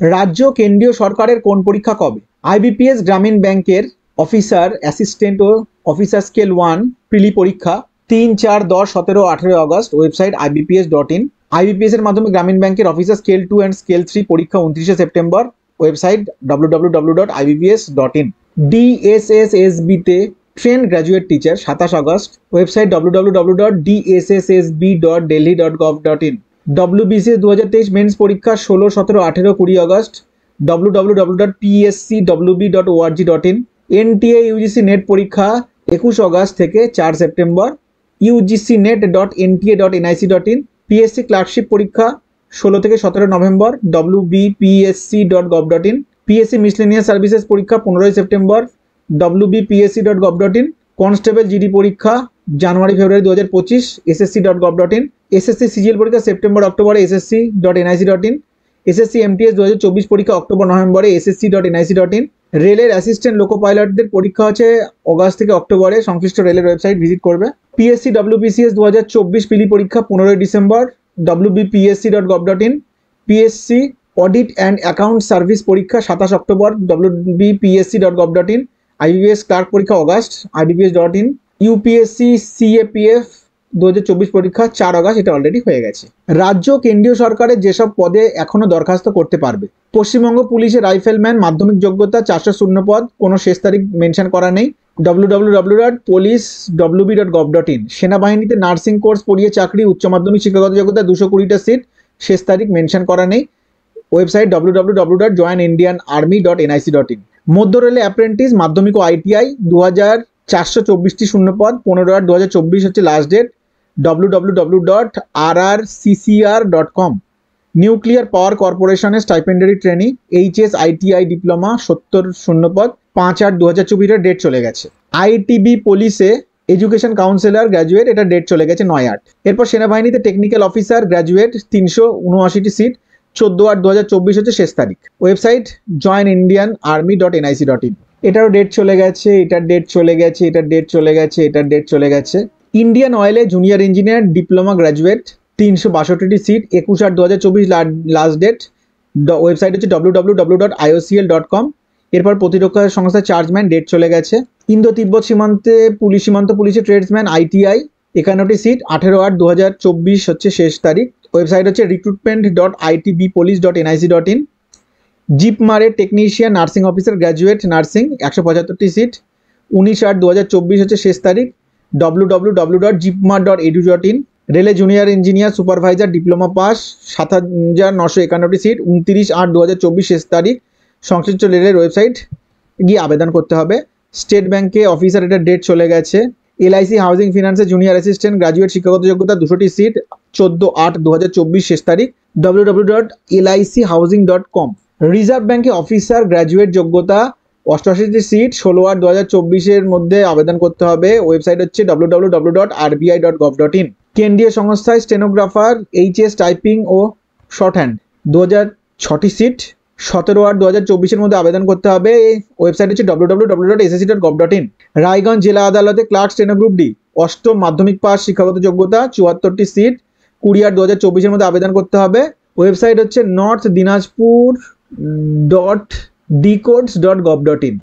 রাজ্য কেন্দ্রীয় সরকারের কোন পরীক্ষা কবে? আইবিপিএস গ্রামীণ ব্যাংকের অফিসার অ্যাসিস্ট্যান্ট ও অফিসার স্কেল 1 প্রিলি পরীক্ষা 3, 4, 10, 17, 18 আগস্ট, ওয়েবসাইট ibps.in। আইবিপিএস এর মাধ্যমে গ্রামীণ ব্যাংকের অফিসার স্কেল 2 অ্যান্ড স্কেল 3 পরীক্ষা 29 সেপ্টেম্বর, ওয়েবসাইট www.ibps.in। ডিএসএসএসবি তে trained graduate teacher 27 August, website www.dssSB.delhi.gov.in। WBCS 2023 mains পরীক্ষা 16, 17, 18, 20 August, www.pscwb.org.in। NTA UGC net পরীক্ষা 21 আগস্ট থেকে 4 সেপ্টেম্বর, ugcnet.nta.nic.in। পিএসসি ক্লার্কশিপ পরীক্ষা 16 থেকে 17 November, wbpsc.gov.in। PSC miscellaneous services পরীক্ষা 15 September, wbpsc.gov.in। Constable GD পরীক্ষা জানুয়ারি ফেব্রুয়ারি 2025, ssc.gov.in। SSC CGL পরীক্ষা September অক্টোবরে, ssc.nic.in। SSC MTS 2024 পরীক্ষা অক্টোবর নভেম্বরে, ssc.nic.in। রেলের অ্যাসিস্ট্যান্ট লোকো পাইলটদের পরীক্ষা হচ্ছে অগাস্ট থেকে অক্টোবরে, সংশ্লিষ্ট রেলের ওয়েবসাইট ভিজিট করবে। পিএসসি ডব্লিউবিসিএস 2024 পিলি পরীক্ষা 15 December, wbpsc.gov.in। PSC audit and account service পরীক্ষা 27 অক্টোবর, wbpsc.gov.in। আইবিপিএস ক্লার্ক পরীক্ষা অগাস্ট, ibps.in। ইউপিএসসি সিএপিএফ 2024 পরীক্ষা 4 আগস্ট, এটা অলরেডি হয়ে গেছে। রাজ্য কেন্দ্রীয় সরকারের যেসব পদে এখনো দরখাস্ত করতে পারবে: পশ্চিমবঙ্গ পুলিশের রাইফেলম্যান, মাধ্যমিক যোগ্যতা 400 পদ, কোনো শেষ তারিখ মেনশন করা নেই, www.police.wb.gov.in। সেনাবাহিনীতে নার্সিং কোর্স পড়িয়ে চাকরি, উচ্চ মাধ্যমিক শিক্ষাগত যোগ্যতা 220টা সিট, শেষ তারিখ মেনশন করা নেই, ওয়েবসাইট www.joinIndianArmy.nic.in। মধ্য রেলে অ্যাপ্রেন্টিস, মাধ্যমিক ও আইটিআই 2424টি শূন্যপদ, 15/8/2024 হচ্ছে last date, www.rrccr.com। Nuclear power কর্পোরেশনের স্টাইপেন্ডারি ট্রেনি, এইচএস আইটিআই ডিপ্লোমা 70 শূন্যপদ, 5/8/2024 ডেট চলে গেছে। আইটিবি পুলিশে এডুকেশন কাউন্সিলর গ্র্যাজুয়েট, এটা ডেট চলে গেছে 9/8। এরপর সেনাবাহিনীতে টেকনিক্যাল অফিসার গ্র্যাজুয়েট 379টি সিট, 14/8/2024 হচ্ছে শেষ তারিখ, ওয়েবসাইট joinindianarmy.nic.in। এটারও ডেট চলে গেছে, এটার ডেট চলে গেছে, এটার ডেট চলে গেছে, এটার ডেট চলে গেছে। ইন্ডিয়ান অয়েলে জুনিয়র ইঞ্জিনিয়ার ডিপ্লোমা গ্র্যাজুয়েট 362টি সিট, 21/8/2024 লাস্ট ডেট, ওয়েবসাইট হচ্ছে www.iocl.com। এরপর প্রতিরক্ষা সংস্থা চার্জম্যান, ডেট চলে গেছে। ইন্দো তিব্বত সীমান্ত পুলিশে ট্রেডসম্যান আইটিআই 51টি সিট, 18/8/2024 হচ্ছে শেষ তারিখ, ওয়েবসাইট হচ্ছে recruitment.itbpolice.nic.in। জিপমারে technician nursing officer graduate nursing 175টি সিট, 19/8/2024 হচ্ছে শেষ তারিখ, www.jipmar.edu.in। রেলে junior engineer supervisor diploma pass 7951টি সিট, 29/8/2024 শেষ তারিখ, সংশ্লিষ্ট রেলের ওয়েবসাইট গিয়ে আবেদন করতে হবে। স্টেট ব্যাংকে অফিসার, এটা ডেট চলে গেছে। এলআইসি হাউজিং ফিনান্সে জুনিয়র অ্যাসিস্ট্যান্ট গ্র্যাজুয়েট শিক্ষাগত যোগ্যতা 200টি সিট, 14/8/2024 শেষ তারিখ, www.lichousing.com। রিজার্ভ ব্যাংকে অফিসার গ্র্যাজুয়েট যোগ্যতা 88টি সিট, 16/8/2024 মধ্যে আবেদন করতে হবে, ওয়েবসাইট হচ্ছে www.rbi.gov.in। কেন্দ্রীয় সংস্থায় স্টেনোগ্রাফার এইচএস টাইপিং ও শর্ট হ্যান্ড 2006টি সিট, 17/8/2024 মধ্যে আবেদন করতে হবে, ওয়েবসাইট হচ্ছে www.ssc.gov.in। রায়গঞ্জ জেলা আদালতে ক্লার্ক স্টেনো গ্রুপ ডি, অষ্টম মাধ্যমিক পাস, শিক্ষাগত যোগ্যতা 74টি সিট, 20/8/2024 মধ্যে আবেদন করতে হবে, ওয়েবসাইট হচ্ছে north dinajpur.dcodes.gov.in।